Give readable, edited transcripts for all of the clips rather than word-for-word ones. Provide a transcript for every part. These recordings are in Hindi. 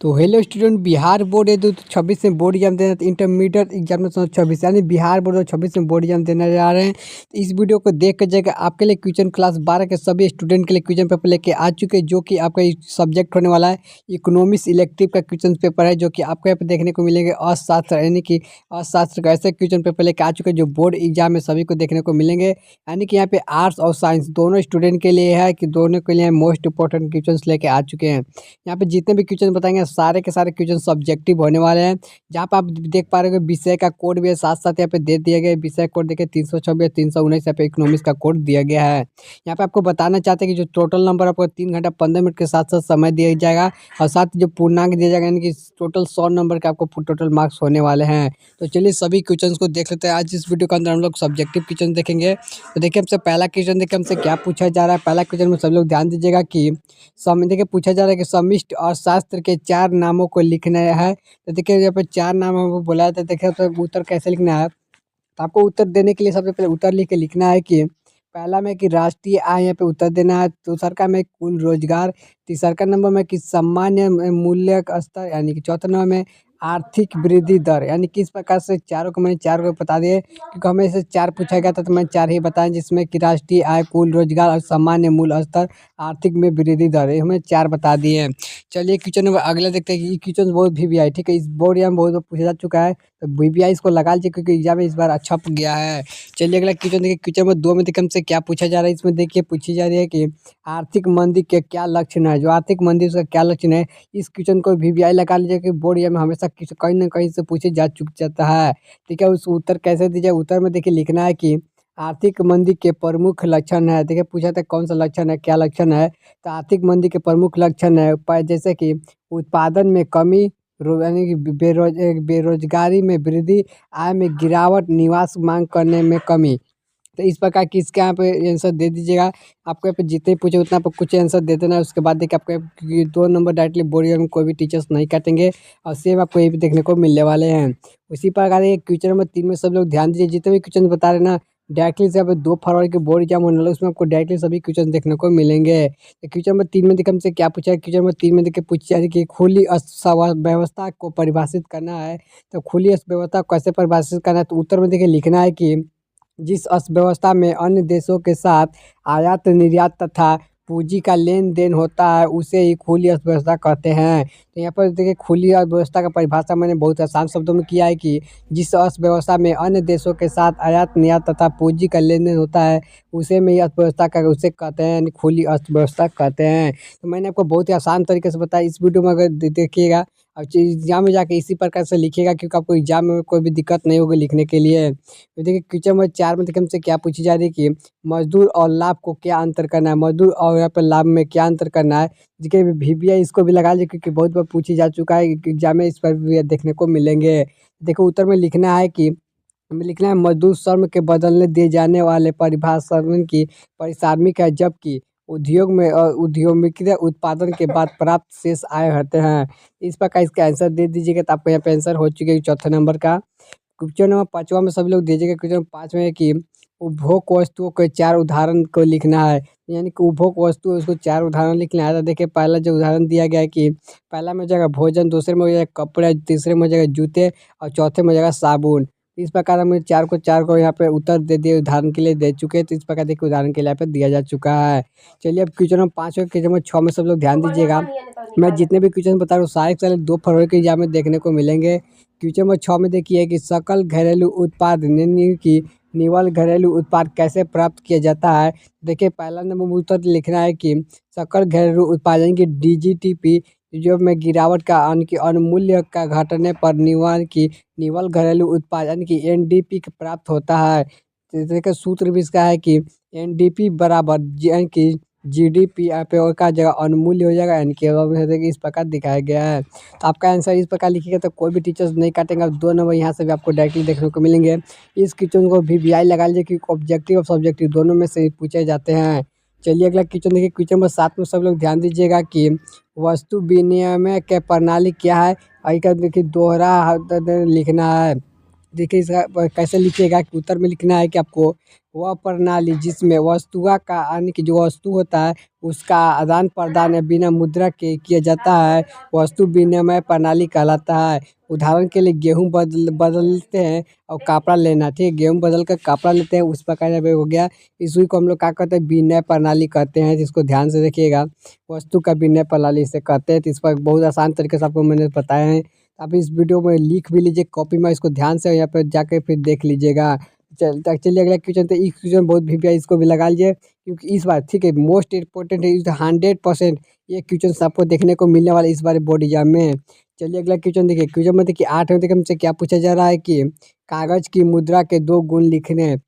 तो हेलो स्टूडेंट, बिहार बोर्ड है 2026 में बोर्ड एग्जाम देना, तो इंटरमीडिएट एग्जामिनेशन 26 यानी बिहार बोर्ड 2026 में बोर्ड एग्जाम देने जा रहे हैं। तो इस वीडियो को देख कर जाकर आपके लिए क्वेश्चन क्लास 12 के सभी स्टूडेंट के लिए क्वेश्चन पेपर लेके आ चुके हैं, जो कि आपका सब्जेक्ट होने वाला है इकोनॉमिक्स इलेक्टिव का क्वेश्चन पेपर है, जो कि आपको यहाँ पे देखने को मिलेंगे अर्थशास्त्र यानी कि अर्थशास्त्र का ऐसे क्वेश्चन पेपर लेके आ चुके हैं जो बोर्ड एग्जाम में सभी को देखने को मिलेंगे। यानी कि यहाँ पे आर्ट्स और साइंस दोनों स्टूडेंट के लिए है कि दोनों के लिए मोस्ट इंपॉर्टेंट क्वेश्चन लेके आ चुके हैं। यहाँ पे जितने भी क्वेश्चन बताएंगे सारे के सारे क्वेश्चन सब्जेक्टिव होने वाले हैं। जहाँ पे आप देख पा रहे हो विषय का कोड भी है, साथ साथ यहाँ पे दे दिया गया है। विषय कोड देखिए 326 319 यहाँ पे इकोनॉमिक्स का कोड दिया गया है। यहाँ पे आपको बताना चाहते हैं कि जो टोटल नंबर आपको 3 घंटा 15 मिनट के साथ साथ समय दिया जाएगा, और साथ ही जो पूर्णांक दिया जाएगा, यानी कि टोटल 100 नंबर के आपको टोटल मार्क्स होने वाले हैं। तो चलिए सभी क्वेश्चन को देख लेते हैं। आज इस वीडियो के अंदर हम लोग सब्जेक्टिव क्वेश्चन देखेंगे। तो देखिए हमसे पहला क्वेश्चन देखिए हमसे क्या पूछा जा रहा है। पहला क्वेश्चन में सब लोग ध्यान दीजिएगा कि देखिए पूछा जा रहा है कि समिष्ट अर्थशास्त्र के 4 नामों को लिखना है। तो देखिए यहाँ पे 4 नाम हमको बोला है, तो देखिए तो उत्तर कैसे लिखना है। तो आपको उत्तर देने के लिए सबसे पहले उत्तर लिख के लिखना है कि पहला में कि राष्ट्रीय आय यहाँ पे उत्तर देना है, दूसरा का में कुल रोजगार, तीसरा का नंबर में कि सामान्य मूल्य का स्तर, यानी कि चौथा नंबर में आर्थिक वृद्धि दर। यानी किस प्रकार से चारों को मैंने 4 को बता दिए, क्योंकि हमें से 4 पूछा गया था तो मैं 4 ही बताएं, जिसमें कि राष्ट्रीय आय, कुल रोजगार और सामान्य मूल्य स्तर, आर्थिक में वृद्धि दर, ये हमें 4 बता दिए हैं। चलिए क्वेश्चन नंबर अगला देखते हैं कि ये क्वेश्चन बहुत वीवीआई, ठीक है, इस बोर्ड में बहुत बार पूछा जा चुका है, तो वीवीआई इसको लगा लीजिए क्योंकि एग्जाम में इस बार अच्छा गया है। चलिए अगला क्वेश्चन देखिए। क्वेश्चन नंबर 2 में देखिए हमसे क्या पूछा जा रहा है। इसमें देखिए पूछी जा रही है कि आर्थिक मंदी के क्या लक्षण है। जो आर्थिक मंदी उसका क्या लक्षण है, इस क्वेश्चन को वीवीआई लगा लीजिए कि बोर्ड में हमेशा कहीं ना कहीं से पूछे जा चुक जाता है। ठीक है, उस उत्तर कैसे दीजिए। उत्तर में देखिए लिखना है कि आर्थिक मंदी के प्रमुख लक्षण है। देखिए पूछा था कौन सा लक्षण है, क्या लक्षण है। तो आर्थिक मंदी के प्रमुख लक्षण है जैसे कि उत्पादन में कमी, यानी कि बेरोजगारी में वृद्धि, आय में गिरावट, निवास मांग करने में कमी। तो इस प्रकार की इसके यहाँ पे आंसर दे दीजिएगा। आपको यहाँ पे जितने पूछे उतना पर कुछ आंसर दे देना है। उसके बाद देखिए आपको क्योंकि 2 नंबर डायरेक्टली बोर्ड में कोई भी टीचर्स नहीं काटेंगे, और सेम आपको ये भी देखने को मिलने वाले हैं। उसी प्रकार ये क्वेश्चन नंबर 3 में सब लोग ध्यान दीजिए। जितने भी क्वेश्चन बता रहे हैं ना, डायरेक्टली से अब 2 फरवरी के बोर्ड एग्जाम होने वाला है, उसमें आपको डायरेक्टली सभी क्वेश्चन देखने को मिलेंगे। तो क्वेश्चन नंबर 3 में देखिए हमसे क्या पूछा है। क्वेश्चन नंबर 3 में देखिए पूछा है कि खुली अर्थव्यवस्था को परिभाषित करना है। तो खुली अर्थव्यवस्था को कैसे परिभाषित करना है। तो उत्तर में देखिए लिखना है कि जिस अर्थव्यवस्था में अन्य देशों के साथ आयात निर्यात तथा पूंजी का लेन देन होता है, उसे ही खुली अर्थव्यवस्था कहते हैं। तो यहाँ पर देखिए खुली अर्थव्यवस्था का परिभाषा मैंने बहुत आसान शब्दों में किया है कि जिस अर्थव्यवस्था में अन्य देशों के साथ आयात निर्यात तथा पूंजी का लेन देन होता है, उसे में ही अर्थव्यवस्था का उसे कहते हैं, यानी खुली अर्थव्यवस्था कहते हैं। तो मैंने आपको बहुत ही आसान तरीके से बताया। इस वीडियो में अगर देखिएगा और एग्जाम में जाके इसी प्रकार से लिखिएगा, क्योंकि आपको एग्जाम में कोई भी दिक्कत नहीं होगी लिखने के लिए। तो देखिए क्वेश्चन नंबर 4 में देखिए हमसे क्या पूछी जा रही है कि मजदूर और लाभ को क्या अंतर करना है। मजदूर और यहाँ पर लाभ में क्या अंतर करना है। देखिए वीवीआई इसको भी लगा लीजिए क्योंकि बहुत बार पूछी जा चुका है, एग्जाम में इस पर भी देखने को मिलेंगे। देखो उत्तर में लिखना है कि हमें लिखना है मजदूर श्रम के बदलने दिए जाने वाले परिभाषण की परिसारमिक है, जबकि उद्योग में और उद्यमिक उत्पादन के बाद प्राप्त शेष आय होते हैं। इस प्रकार इसका आंसर दे दीजिएगा। तो आपको यहाँ पे आंसर हो चुके चौथे नंबर का। क्वेश्चन नंबर 5वां में सभी लोग दीजिएगा। क्वेश्चन नंबर 5 में है कि उपभोग वस्तुओं के 4 उदाहरण को लिखना है। यानी कि उपभोग वस्तु है, उसको 4 उदाहरण लिखना है। तो देखिए पहला जो उदाहरण दिया गया है कि पहला में हो जाएगा भोजन, दूसरे में हो जाएगा कपड़े, तीसरे में हो जाएगा जूते, और चौथे में हो जाएगा साबुन। इस प्रकार हम 4 को यहाँ पे उत्तर दे दिए, उदाहरण के लिए दे चुके हैं। तो इस प्रकार देखिए उदाहरण के लिए यहाँ पे दिया जा चुका है। चलिए अब क्वेश्चन नंबर 5 और क्वेश्चन नंबर 6 में सब लोग ध्यान दीजिएगा। मैं जितने भी क्वेश्चन बता रहा हूँ सारे के सारे 2 फरवरी के एग्जाम में देखने को मिलेंगे। क्वेश्चन नंबर 6 में देखिए कि सकल घरेलू उत्पाद यानी कि निवल घरेलू उत्पाद कैसे प्राप्त किया जाता है। देखिए पहला नंबर में उत्तर लिखना है कि सकल घरेलू उत्पाद यानी कि डीजीटीपी जो में गिरावट का यानी कि अवमूल्य का घटने पर निवल घरेलू उत्पाद यानी कि एनडीपी प्राप्त होता है। तो देखिए सूत्र भी इसका है कि एनडीपी बराबर यानी कि जीडीपी पे और का जगह अनमूल्य हो जाएगा, यानी कि इस प्रकार दिखाया गया है। तो आपका आंसर इस प्रकार लिखिएगा तो कोई भी टीचर्स नहीं काटेंगे। अब 2 नंबर यहाँ से भी आपको डायरेक्टली देखने को मिलेंगे। इस क्वेश्चन को वीवीआई लगा लीजिए कि ऑब्जेक्टिव और सब्जेक्टिव दोनों में से पूछे जाते हैं। चलिए अगला क्वेश्चन देखिए। क्वेश्चन नंबर 7 में सब लोग ध्यान दीजिएगा कि वस्तु विनिमय के प्रणाली क्या है। देखिए दोहरा लिखना है। देखिए इसका कैसे लिखिएगा कि उत्तर में लिखना है कि आपको वह प्रणाली जिसमें वस्तुआ का यानी कि जो वस्तु होता है उसका आदान प्रदान बिना मुद्रा के किया जाता है वस्तु विनिमय प्रणाली कहलाता है। उदाहरण के लिए गेहूँ बदलते हैं और कपड़ा लेना, ठीक है, गेहूँ बदल कर कपड़ा लेते हैं उस प्रकार से हो गया। इसी को हम लोग क्या कहते हैं, विनिमय प्रणाली कहते हैं, जिसको ध्यान से देखिएगा। वस्तु का विनिमय प्रणाली से कहते हैं, तो इस पर बहुत आसान तरीके से आपको मैंने बताया है। आप इस वीडियो में लिख भी लीजिए कॉपी में, इसको ध्यान से यहाँ पे जाके फिर देख लीजिएगा। चलिए अगला क्वेश्चन, तो इस क्वेश्चन बहुत भी इसको भी लगा लीजिए क्योंकि इस बार, ठीक है, मोस्ट इम्पोर्टेंट है, इस 100% ये क्वेश्चन आपको देखने को मिलने वाला है इस बार बोर्ड एग्जाम में। चलिए अगला क्वेश्चन देखिए, क्वेश्चन में देखिए 8 में देखिए हमसे क्या पूछा जा रहा है कि कागज की मुद्रा के 2 गुण लिखने हैं।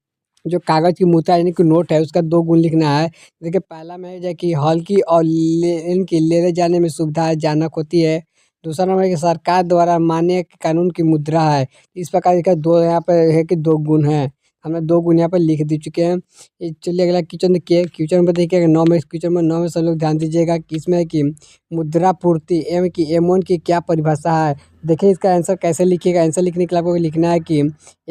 जो कागज की मुद्रा यानी कि नोट है उसका 2 गुण लिखना है। देखिए पहला में है कि हल्की और इनकी लेने जाने में सुविधाजनक होती है। दूसरा नंबर है कि सरकार द्वारा मान्य कानून की मुद्रा है। इस प्रकार का 2 यहाँ पे है कि 2 गुण हैं। हमने 2 गुण यहाँ पर लिख दे चुके हैं। चलिए अगला क्वेश्चन देखिए, क्वेश्चन में देखिएगा 9 में, क्वेश्चन में 9 में सब लोग ध्यान दीजिएगा कि इसमें है कि मुद्रा पूर्ति एवं की M1 की क्या परिभाषा है। देखिए इसका आंसर कैसे लिखिएगा। आंसर लिखने के लिए आपको लिखना है कि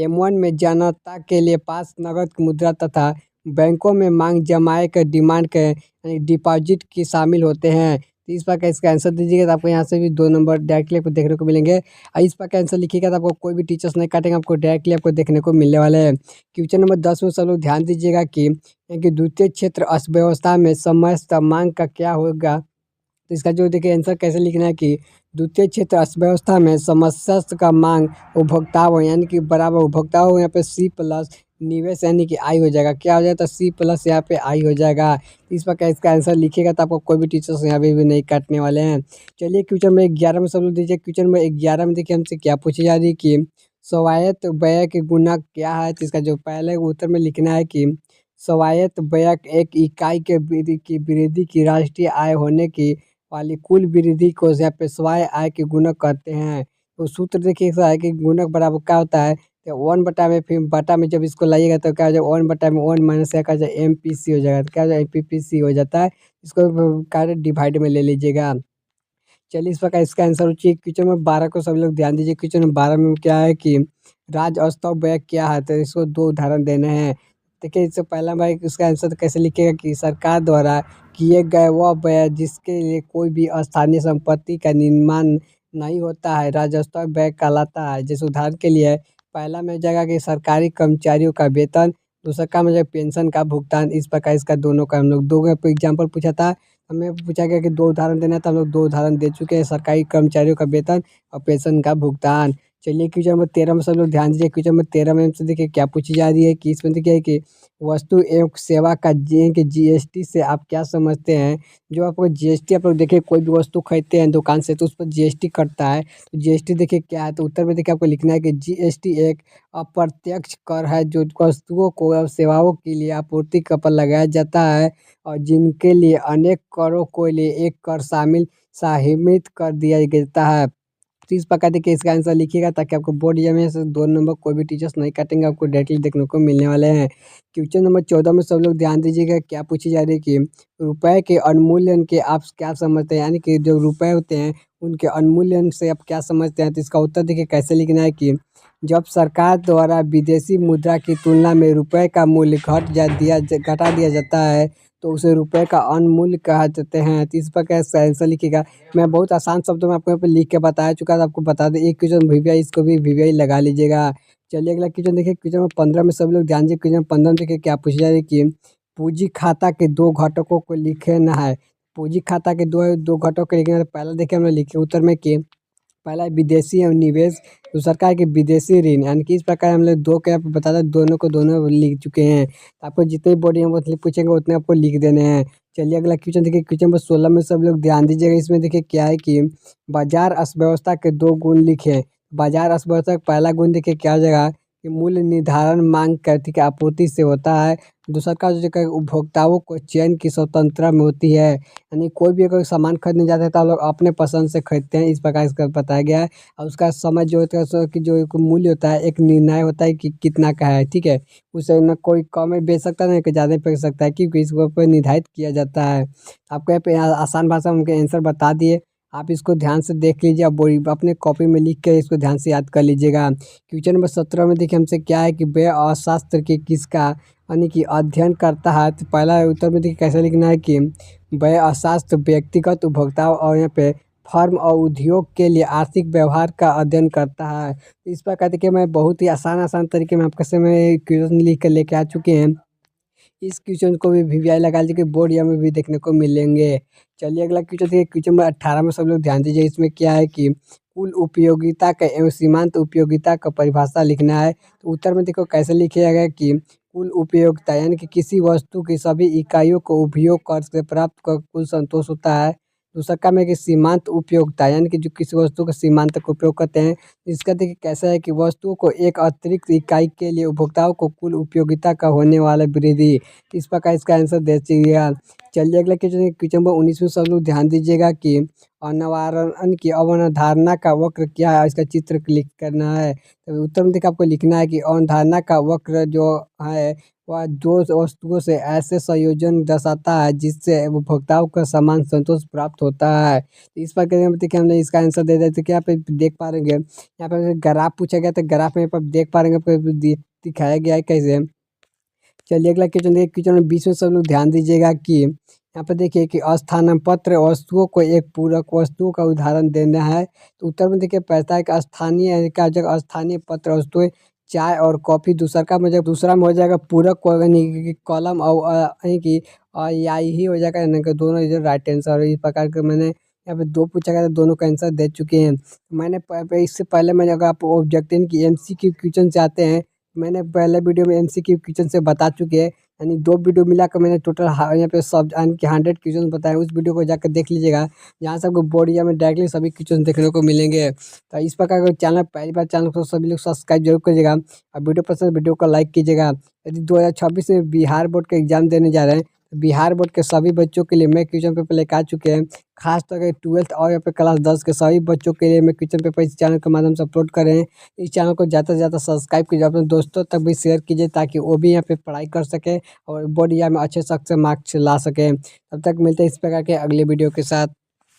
M1 में जनता के लिए पास नगद मुद्रा तथा बैंकों में मांग जमाए के डिमांड के डिपॉजिट की शामिल होते हैं। तो इस बार का इसका आंसर दीजिएगा तो आपको यहाँ से भी 2 नंबर डायरेक्टली आपको देखने को मिलेंगे। और इस बार का आंसर लिखिएगा तो आपको कोई भी टीचर्स नहीं काटेंगे, आपको डायरेक्टली आपको देखने को मिलने वाले हैं। क्वेश्चन नंबर 10 में सब लोग ध्यान दीजिएगा कि द्वितीय क्षेत्र अर्थव्यवस्था में समस्त मांग का क्या होगा। तो इसका जो देखिए आंसर कैसे लिखना है कि द्वितीय क्षेत्र अर्थव्यवस्था में समस्त का मांग उपभोक्ताओं यानी कि बराबर उपभोक्ताओं, यहाँ पे सी प्लस निवेश यानी कि आई हो जाएगा। क्या हो जाएगा, तो सी प्लस यहाँ पे आई हो जाएगा। इस पर क्या इसका आंसर लिखिएगा तो आपको कोई भी टीचर्स यहाँ पे भी नहीं काटने वाले हैं। चलिए क्वेश्चन में 11 में सब लोग दीजिए। क्वेश्चन में 11 में देखिए हमसे क्या पूछी जा रही है कि स्वायत्त व्यय के गुणक क्या है। तो इसका जो पहले उत्तर में लिखना है कि स्वायत्त व्यय एक इकाई के वृद्धि की राष्ट्रीय आय होने की वाली कुल वृद्धि को यहाँ पे स्वाय आय के गुणक कहते हैं। तो सूत्र देखिए ऐसा है कि गुणक बराबर क्या होता है, तो 1/में, फिर बटा में जब इसको लाइएगा तो क्या हो जाएगा, 1/में 1 माइनस क्या हो जाएगा, MPC हो जाएगा। तो क्या हो जाएगा, MPPC हो जाता है। इसको कार्य डिवाइड में ले लीजिएगा। चलिए इस प्रकार इसका आंसर हो चाहिए। क्वेश्चन नंबर 12 को सब लोग ध्यान दीजिए। क्वेश्चन नंबर 12 में क्या है कि राजस्व व्यय क्या है। तो इसको 2 उदाहरण देने हैं। देखिए इससे पहला भाई इसका आंसर कैसे लिखिएगा कि सरकार द्वारा किए गए वह व्यय जिसके लिए कोई भी स्थानीय संपत्ति का निर्माण नहीं होता है राजस्व व्यय कहलाता है। जैसे उदाहरण के लिए पहला में हो जाएगा कि सरकारी कर्मचारियों का वेतन, दूसरा का हो जाएगा पेंशन का भुगतान। इस प्रकार इसका दोनों का हम लोग 2 एग्जाम्पल पूछा था, हमें पूछा गया कि 2 उदाहरण देना, तो हम लोग 2 उदाहरण दे चुके हैं, सरकारी कर्मचारियों का वेतन और पेंशन का भुगतान। चलिए क्वेश्चन नंबर 13 में सब लोग ध्यान दीजिए। क्वेश्चन नंबर 13 में हमसे देखिए क्या पूछी जा रही है कि इसमें देखिए कि वस्तु एवं सेवा का GST से आप क्या समझते हैं। जो आपको GST, आप लोग देखिए कोई भी वस्तु खरीदते हैं दुकान से तो उस पर GST कटता है। तो GST देखिए क्या है, तो उत्तर में देखिए आपको लिखना है कि GST एक अप्रत्यक्ष कर है जो वस्तुओं को और सेवाओं के लिए आपूर्ति कर पर लगाया जाता है और जिनके लिए अनेक करों को लिए एक कर शामिल साहिमित कर दिया जाता है। तो इस प्रकार देखिए इसका आंसर लिखिएगा ताकि आपको बोर्ड एग्जाम में से 2 नंबर कोई भी टीचर्स नहीं काटेंगे, आपको डायरेक्टली देखने को मिलने वाले हैं। क्वेश्चन नंबर 14 में सब लोग ध्यान दीजिएगा। क्या पूछी जा रही है कि रुपए के अवमूल्यन के आप क्या समझते हैं, यानी कि जो रुपए होते हैं उनके अवमूल्यन से आप क्या समझते हैं। तो इसका उत्तर देखिए कैसे लिखना है कि जब सरकार द्वारा विदेशी मुद्रा की तुलना में रुपए का मूल्य घटा दिया जाता है तो उसे रुपए का अवमूल्य कहा जाते हैं। तो इस प्रकार से आंसर लिखिएगा। मैं बहुत आसान शब्दों में आपको यहाँ पे लिख के बता चुका था, आपको बता दें एक क्वेश्चन VVI, इसको भी VVI लगा लीजिएगा। चलिए अगला क्वेश्चन देखिए। क्वेश्चन नंबर 15 में सब लोग ध्यान दीजिए। क्वेश्चन 15 में देखिए क्या पूछा जा रहा है कि पूंजी खाता के 2 घटकों को लिखना है। पूंजी खाता के दो घटकों को लिखना है। तो पहला देखिए हमने लिखे उत्तर में कि पहला विदेशी एवं निवेश, दूसरा का है कि विदेशी ऋण, यानी कि इस प्रकार हम लोग 2 के आप बता दें, दोनों को दोनों लिख चुके हैं। आपको जितने बॉडी हम उतने पूछेंगे उतने आपको लिख देने हैं। चलिए अगला क्वेश्चन देखिए। क्वेश्चन नंबर 16 में सब लोग ध्यान दीजिएगा। इसमें देखिए क्या है कि बाजार अर्थव्यवस्था के 2 गुण लिखे। बाजार अर्थव्यवस्था का पहला गुण देखिए क्या हो जाएगा कि मूल्य निर्धारण मांग करती के आपूर्ति से होता है। दूसरा का जो है उपभोक्ताओं को चयन की स्वतंत्रता में होती है, यानी कोई भी अगर सामान खरीदने जाते हैं तो हम लोग अपने पसंद से खरीदते हैं। इस प्रकार इसका बताया गया है। और उसका समय जो होता है कि जो एक मूल्य होता है एक निर्णय होता है कि कितना का है, ठीक है। उसे ना कोई कम में बेच सकता है ना कोई ज़्यादा बेच सकता है, क्योंकि इसको पर निर्धारित किया जाता है। आपको यहाँ पे आसान भाषा में उनके आंसर बता दिए। आप इसको ध्यान से देख लीजिए, आप अपने कॉपी में लिख के इसको ध्यान से याद कर लीजिएगा। क्वेश्चन नंबर 17 में देखिए हमसे क्या है कि व्यय अर्थशास्त्र के किसका यानी कि अध्ययन करता है। तो पहला उत्तर में देखिए कैसे लिखना है कि व्यय अर्थशास्त्र व्यक्तिगत उपभोक्ताओं और यहाँ पे फर्म और उद्योग के लिए आर्थिक व्यवहार का अध्ययन करता है। इस प्रकार देखिए मैं बहुत ही आसान तरीके में आपके सामने क्वेश्चन लिख कर लेके आ चुके हैं। इस क्वेश्चन को भी वीवीआई लगा लीजिए, बोर्ड या में भी देखने को मिलेंगे। चलिए अगला क्वेश्चन देखिए, क्वेश्चन नंबर 18 में सब लोग ध्यान दीजिए। इसमें क्या है कि कुल उपयोगिता का एवं सीमांत उपयोगिता का परिभाषा लिखना है। तो उत्तर में देखो कैसे लिखिएगा कि कुल उपयोगिता यानी कि किसी वस्तु की सभी इकाइयों को उपयोग कर से प्राप्त कर कुल संतोष होता है। दूसरा काम है कि सीमांत उपयोगिता यानी कि जो किसी वस्तु का सीमांत तक उपयोग करते हैं। इसका देखिए कैसा है कि वस्तुओं को एक अतिरिक्त इकाई के लिए उपभोक्ताओं को कुल उपयोगिता का होने वाला वृद्धि। इस प्रकार इसका आंसर दे दीजिएगा। चलिए अगला क्वेश्चन नंबर 19 में सब लोग ध्यान दीजिएगा कि अनवारण की अवधारणा का वक्र क्या है, इसका चित्र क्लिक करना है। तो उत्तर में देखिए आपको लिखना है कि अवधारणा का वक्र जो है वह दो वस्तुओं से ऐसे संयोजन दर्शाता है जिससे उपभोक्ताओं को समान संतोष प्राप्त होता है। तो इस प्रकार देखिए हमने इसका आंसर दे दिया। तो क्या आप देख पा रहे हैं यहाँ पे ग्राफ पूछा गया, तो ग्राफ में आप देख पा रहे हैं आपको दिखाया गया है कैसे। चलिए अगला क्वेश्चन देखिए, क्वेश्चन नंबर 20 में सब लोग ध्यान दीजिएगा कि यहाँ पे देखिए कि स्थानापन्न वस्तुओं को एक पूरक वस्तुओं का उदाहरण देना है। तो उत्तर में देखिए पैसा है कि स्थानीय का जगह स्थानीय पत्र वस्तुएं चाय और कॉफ़ी। दूसरा में हो जाएगा पूरक यानी कि कॉलम और यानी कि या ही हो जाएगा, यानी कि दोनों इधर राइट आंसर। इस प्रकार के मैंने यहाँ पे दो पूछा गया, तो दोनों का आंसर दे चुके हैं। मैंने इससे पहले मैंने अगर आप ऑब्जेक्टिव की एमसीक्यू क्वेश्चन चाहते हैं, मैंने पहले वीडियो में एमसीक्यू क्वेश्चन से बता चुके हैं। यानी दो वीडियो मिलाकर मैंने टोटल यहाँ पे सब यानी कि 100 क्वेश्चन बताए। उस वीडियो को जाकर देख लीजिएगा, जहाँ से आपको बोर्ड या में डायरेक्टली सभी क्वेश्चन देखने को मिलेंगे। तो इस प्रकार का चैनल पहली बार चैनल को सभी लोग सब्सक्राइब जरूर करिएगा और वीडियो पसंद वीडियो को लाइक कीजिएगा। यदि 2026 में बिहार बोर्ड का एग्जाम देने जा रहे हैं, तो बिहार बोर्ड के सभी बच्चों के लिए मैं क्वेश्चन पेपर लेकर आ चुके हैं। खास तौर पर 12th और यहाँ पे क्लास 10 के सभी बच्चों के लिए मैं क्वेश्चन पेपर इस चैनल के माध्यम से अपलोड कर रहे हैं। इस चैनल को ज़्यादा से ज़्यादा सब्सक्राइब कीजिए, अपने दोस्तों तक भी शेयर कीजिए ताकि वो भी यहाँ पे पढ़ाई कर सके और बोर्ड या में अच्छे से मार्क्स ला सकें। तब तक मिलते हैं इस प्रकार के अगले वीडियो के साथ।